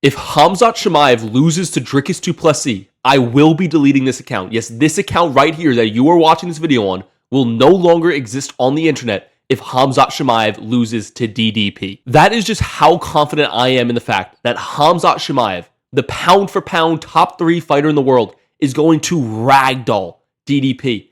If Khamzat Chimaev loses to Dricus to Plessis, I will be deleting this account. Yes, this account right here that you are watching this video on will no longer exist on the internet if Khamzat Chimaev loses to DDP. That is just how confident I am in the fact that Khamzat Chimaev, the pound for pound top 3 fighter in the world, is going to ragdoll DDP.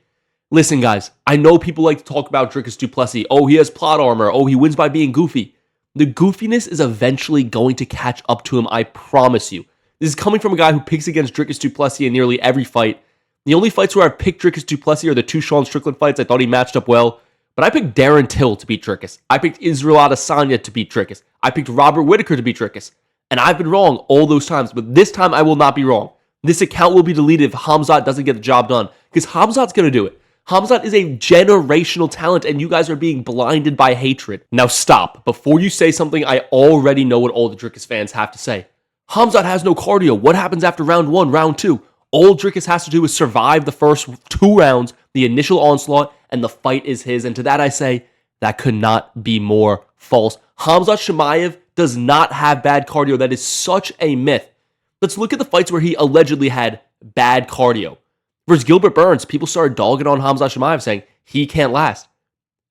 Listen, guys, I know people like to talk about Dricus du Plessis. Oh, he has plot armor. Oh, he wins by being goofy. The goofiness is eventually going to catch up to him, I promise you. This is coming from a guy who picks against Dricus du Plessis in nearly every fight. The only fights where I've picked Dricus du Plessis are the 2 Sean Strickland fights. I thought he matched up well. But I picked Darren Till to beat Dricus. I picked Israel Adesanya to beat Dricus. I picked Robert Whittaker to beat Dricus. And I've been wrong all those times. But this time I will not be wrong. This account will be deleted if Khamzat doesn't get the job done. Because Khamzat's going to do it. Khamzat is a generational talent, and you guys are being blinded by hatred. Now stop. Before you say something, I already know what all the Dricus fans have to say. Khamzat has no cardio. What happens after round 1, round 2? All Dricus has to do is survive the first 2 rounds, the initial onslaught, and the fight is his. And to that I say, that could not be more false. Khamzat Chimaev does not have bad cardio. That is such a myth. Let's look at the fights where he allegedly had bad cardio. Versus Gilbert Burns, people started dogging on Khamzat Chimaev, saying he can't last.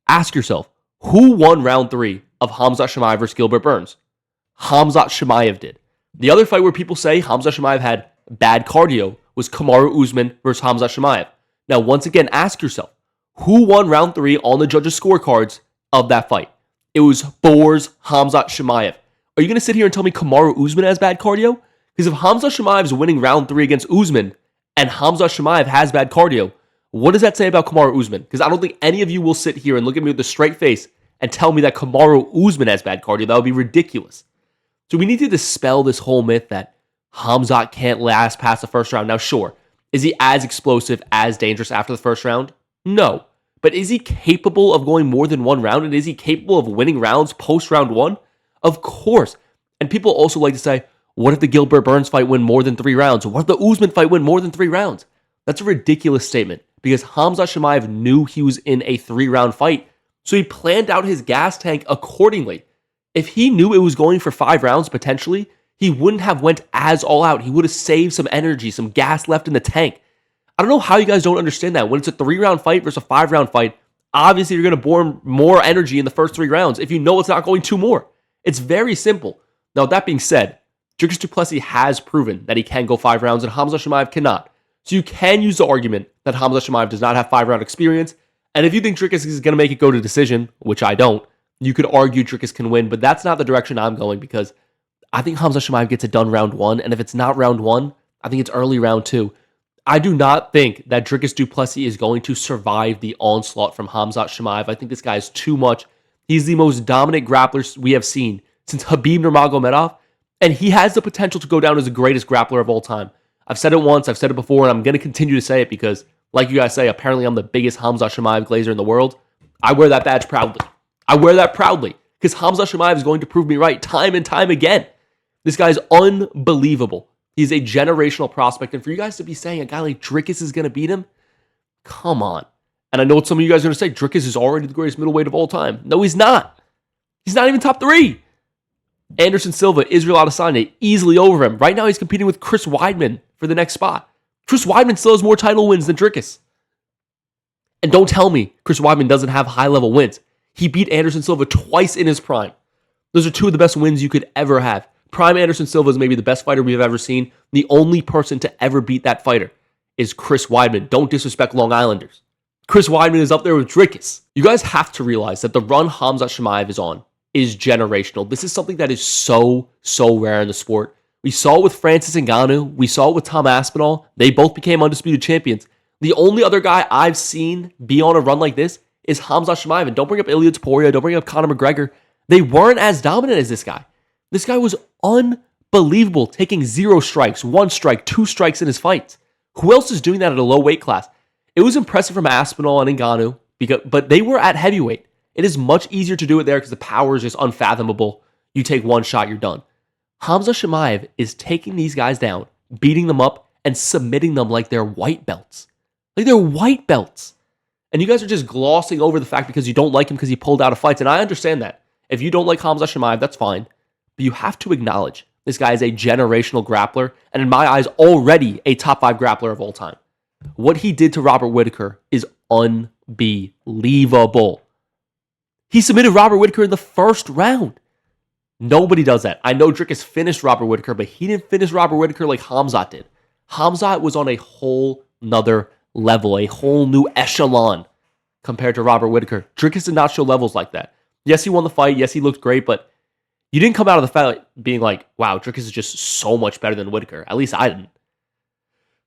Ask yourself, who won round 3 of Khamzat Chimaev versus Gilbert Burns? Khamzat Chimaev did. The other fight where people say Khamzat Chimaev had bad cardio was Kamaru Usman versus Khamzat Chimaev. Now, once again, ask yourself, who won round 3 on the judges' scorecards of that fight? It was Boers Khamzat Chimaev. Are you going to sit here and tell me Kamaru Usman has bad cardio? Because if Khamzat Chimaev is winning round 3 against Usman, and Khamzat Chimaev has bad cardio, what does that say about Kamaru Usman? Because I don't think any of you will sit here and look at me with a straight face and tell me that Kamaru Usman has bad cardio. That would be ridiculous. So we need to dispel this whole myth that Khamzat can't last past the first round. Now, sure, is he as explosive, as dangerous after the first round? No. But is he capable of going more than 1 round? And is he capable of winning rounds post round 1? Of course. And people also like to say, what if the Gilbert Burns fight win more than 3 rounds? What if the Usman fight win more than 3 rounds? That's a ridiculous statement because Khamzat Chimaev knew he was in a 3-round fight, so he planned out his gas tank accordingly. If he knew it was going for 5 rounds potentially, he wouldn't have went as all out. He would have saved some energy, some gas left in the tank. I don't know how you guys don't understand that. When it's a 3-round fight versus a 5-round fight, obviously you're going to burn more energy in the first 3 rounds if you know it's not going 2 more. It's very simple. Now, with that being said, Dricus du Plessis has proven that he can go 5 rounds and Khamzat Chimaev cannot. So you can use the argument that Khamzat Chimaev does not have 5-round experience. And if you think Dricus is going to make it go to decision, which I don't, you could argue Dricus can win. But that's not the direction I'm going because I think Khamzat Chimaev gets it done round 1. And if it's not round 1, I think it's early round 2. I do not think that Dricus du Plessis is going to survive the onslaught from Khamzat Chimaev. I think this guy is too much. He's the most dominant grappler we have seen since Khabib Nurmagomedov. And he has the potential to go down as the greatest grappler of all time. I've said it once, I've said it before, and I'm going to continue to say it because, like you guys say, apparently I'm the biggest Khamzat Chimaev glazer in the world. I wear that badge proudly. I wear that proudly because Khamzat Chimaev is going to prove me right time and time again. This guy's unbelievable. He's a generational prospect. And for you guys to be saying a guy like Dricus is going to beat him, come on. And I know what some of you guys are going to say. Dricus is already the greatest middleweight of all time. No, he's not. He's not even top 3. Anderson Silva, Israel Adesanya, easily over him. Right now, he's competing with Chris Weidman for the next spot. Chris Weidman still has more title wins than Dricus. And don't tell me Chris Weidman doesn't have high-level wins. He beat Anderson Silva twice in his prime. Those are 2 of the best wins you could ever have. Prime Anderson Silva is maybe the best fighter we've ever seen. The only person to ever beat that fighter is Chris Weidman. Don't disrespect Long Islanders. Chris Weidman is up there with Dricus. You guys have to realize that the run Khamzat Chimaev is on is generational. This is something that is so rare in the sport. We saw it with Francis Ngannou. We saw it with Tom Aspinall. They both became undisputed champions. The only other guy I've seen be on a run like this is Khamzat Chimaev. And don't bring up Ilia Topuria. Don't bring up Conor McGregor. They weren't as dominant as this guy. This guy was unbelievable, taking 0 strikes, 1 strike, 2 strikes in his fights. Who else is doing that at a low weight class? It was impressive from Aspinall and Ngannou, but they were at heavyweight. It is much easier to do it there because the power is just unfathomable. You take 1 shot, you're done. Khamzat Chimaev is taking these guys down, beating them up, and submitting them like they're white belts. Like they're white belts. And you guys are just glossing over the fact because you don't like him because he pulled out of fights. And I understand that. If you don't like Khamzat Chimaev, that's fine. But you have to acknowledge This guy is a generational grappler, and in my eyes, already a top 5 grappler of all time. What he did to Robert Whittaker is unbelievable. He submitted Robert Whittaker in the first round. Nobody does that. I know Dricus finished Robert Whittaker, but he didn't finish Robert Whittaker like Khamzat did. Khamzat was on a whole nother level, a whole new echelon compared to Robert Whittaker. Dricus did not show levels like that. Yes, he won the fight. Yes, he looked great, but you didn't come out of the fight being like, wow, Dricus is just so much better than Whittaker. At least I didn't.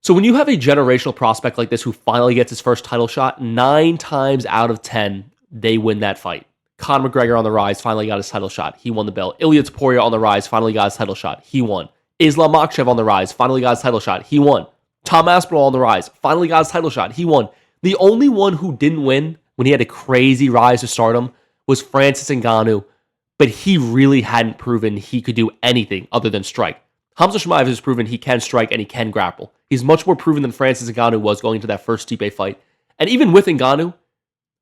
So when you have a generational prospect like this who finally gets his first title shot, 9 times out of 10, they win that fight. Conor McGregor on the rise, finally got his title shot. He won the belt. Ilia Topuria on the rise, finally got his title shot. He won. Islam Makhachev on the rise, finally got his title shot. He won. Tom Aspinall on the rise, finally got his title shot. He won. The only one who didn't win when he had a crazy rise to stardom was Francis Ngannou, but he really hadn't proven he could do anything other than strike. Khamzat Chimaev has proven he can strike and he can grapple. He's much more proven than Francis Ngannou was going into that first Stipe fight. And even with Ngannou,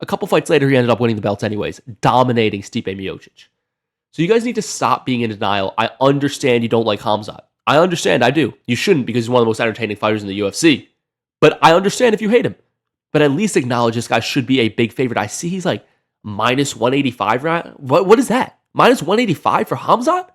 a couple fights later, he ended up winning the belt anyways, dominating Stipe Miocic. So you guys need to stop being in denial. I understand you don't like Khamzat. I understand, I do. You shouldn't because he's one of the most entertaining fighters in the UFC. But I understand if you hate him. But at least acknowledge this guy should be a big favorite. I see he's like minus 185, right? What is that? Minus 185 for Khamzat?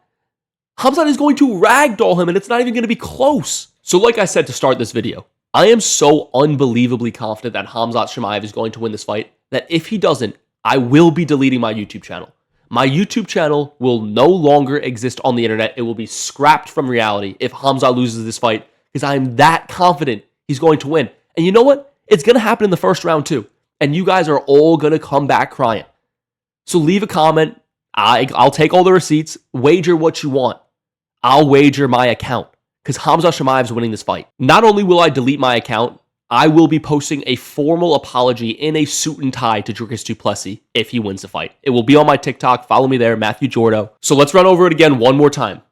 Khamzat is going to ragdoll him and it's not even going to be close. So like I said to start this video, I am so unbelievably confident that Khamzat Chimaev is going to win this fight that if he doesn't, I will be deleting my YouTube channel. My YouTube channel will no longer exist on the internet. It will be scrapped from reality if Khamzat loses this fight because I am that confident he's going to win. And you know what? It's going to happen in the first round too. And you guys are all going to come back crying. So leave a comment. I'll take all the receipts. Wager what you want. I'll wager my account because Khamzat Chimaev is winning this fight. Not only will I delete my account, I will be posting a formal apology in a suit and tie to Dricus du Plessis if he wins the fight. It will be on my TikTok. Follow me there, Matthew Jordo. So let's run over it again one more time.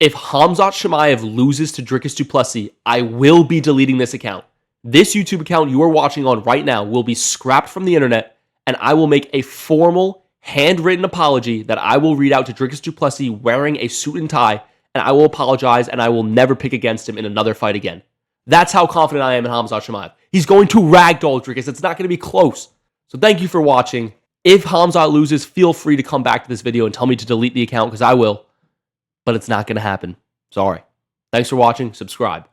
If Khamzat Chimaev loses to Dricus du Plessis, I will be deleting this account. This YouTube account you are watching on right now will be scrapped from the internet, and I will make a formal, handwritten apology that I will read out to Dricus du Plessis wearing a suit and tie, and I will apologize, and I will never pick against him in another fight again. That's how confident I am in Khamzat Chimaev. He's going to ragdoll Dricus. It's not going to be close. So thank you for watching. If Khamzat loses, feel free to come back to this video and tell me to delete the account because I will. But it's not going to happen. Sorry. Thanks for watching. Subscribe.